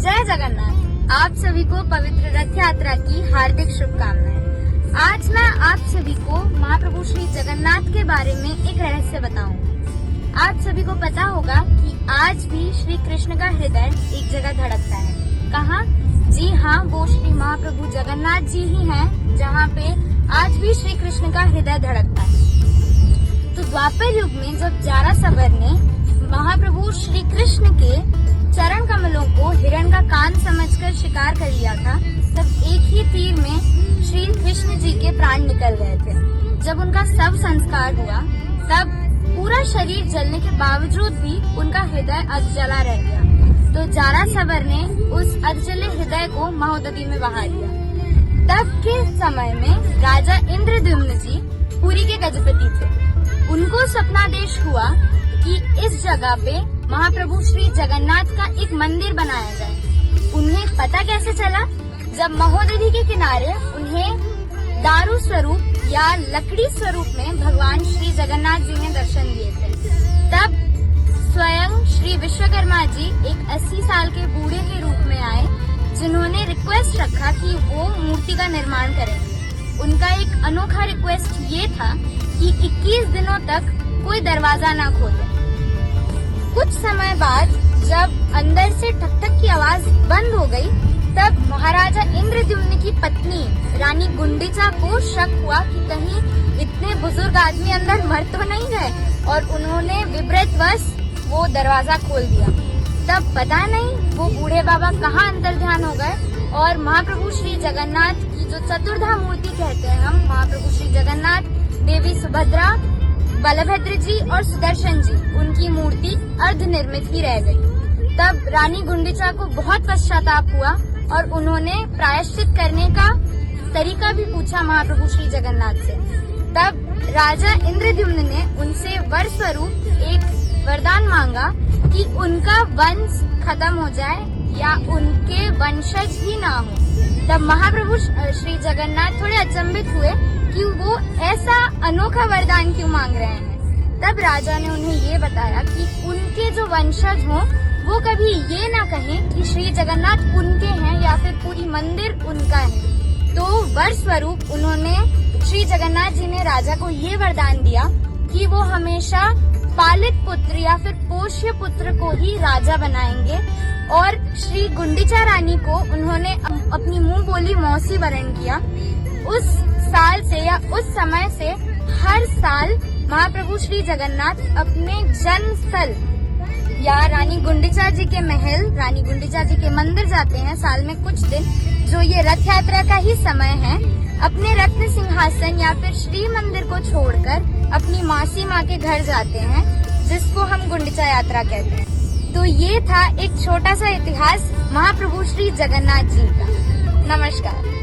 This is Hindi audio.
जय जगन्नाथ। आप सभी को पवित्र रथ यात्रा की हार्दिक शुभकामनाएं। आज मैं आप सभी को महाप्रभु श्री जगन्नाथ के बारे में एक रहस्य बताऊंगी। आप सभी को पता होगा कि आज भी श्री कृष्ण का हृदय एक जगह धड़कता है। कहाँ? जी हाँ, वो श्री महाप्रभु जगन्नाथ जी ही हैं, जहाँ पे आज भी श्री कृष्ण का हृदय धड़कता है। तो द्वापर युग में जब जारासवर ने महाप्रभु श्री कृष्ण के चरण कमलों को हिरण का कान समझकर शिकार कर लिया था, तब एक ही तीर में श्री कृष्ण जी के प्राण निकल गए थे। जब उनका शव संस्कार हुआ, तब पूरा शरीर जलने के बावजूद भी उनका हृदय अधजला रह गया। तो जारासवर ने उस अधजले हृदय को महोदधि में बहा दिया। तब के समय में राजा इंद्रद्युम्न जी पुरी के गजपति थे। उनको स्वप्नादेश हुआ कि इस जगह पे महाप्रभु श्री जगन्नाथ का एक मंदिर बनाया जाए। उन्हें पता कैसे चला? जब महोदधि के किनारे उन्हें दारू स्वरूप या लकड़ी स्वरूप में भगवान श्री जगन्नाथ जी ने दर्शन दिए थे। तब स्वयं श्री विश्वकर्मा जी एक 80 साल के बूढ़े के रूप में आए, जिन्होंने रिक्वेस्ट रखा कि वो मूर्ति का निर्माण करेंगे। उनका एक अनोखा रिक्वेस्ट ये था कि 21 दिनों तक कोई दरवाजा ना खोले। कुछ समय बाद जब अंदर से ठक ठक की आवाज बंद हो गई, तब महाराजा इंद्रद्युम्न की पत्नी रानी गुंडीचा को शक हुआ कि कहीं इतने बुजुर्ग आदमी अंदर मर तो नहीं गए, और उन्होंने विपरीतवश वो दरवाजा खोल दिया। तब पता नहीं वो बूढ़े बाबा कहाँ अंतर्ध्यान हो गए, और महाप्रभु श्री जगन्नाथ की जो चतुर्धा मूर्ति कहते हैं हम, महाप्रभु श्री जगन्नाथ, देवी सुभद्रा, बलभद्र जी और सुदर्शन जी, उनकी मूर्ति अर्ध निर्मित ही रह गई। तब रानी गुंडीचा को बहुत पश्चाताप हुआ और उन्होंने प्रायश्चित करने का तरीका भी पूछा महाप्रभु श्री जगन्नाथ से। तब राजा इंद्रद्युम्न ने उनसे वर स्वरूप एक वरदान मांगा कि उनका वंश खत्म हो जाए या उनके वंशज ही ना हो। तब महाप्रभु श्री जगन्नाथ थोड़े अचंभित हुए कि वो ऐसा अनोखा वरदान क्यों मांग रहे हैं। तब राजा ने उन्हें ये बताया कि उनके जो वंशज हों वो कभी ये ना कहें कि श्री जगन्नाथ उनके हैं या फिर पूरी मंदिर उनका है। तो वर स्वरूप उन्होंने श्री जगन्नाथ जी ने राजा को ये वरदान दिया कि वो हमेशा पालित पुत्र या फिर पोष्य पुत्र को ही राजा बनाएंगे, और श्री गुंडीचा रानी को उन्होंने अपनी मुंह बोली मौसी वरण किया। उस साल से या उस समय से हर साल महाप्रभु श्री जगन्नाथ अपने जन्म स्थल या रानी गुंडीचा जी के महल, रानी गुंडीचा जी के मंदिर जाते हैं साल में कुछ दिन, जो ये रथ यात्रा का ही समय है। अपने रत्न सिंहासन या फिर श्री मंदिर को छोड़कर अपनी मासी माँ के घर जाते हैं, जिसको हम गुंडीचा यात्रा कहते हैं। तो ये था एक छोटा सा इतिहास महाप्रभु श्री जगन्नाथ जी का। नमस्कार।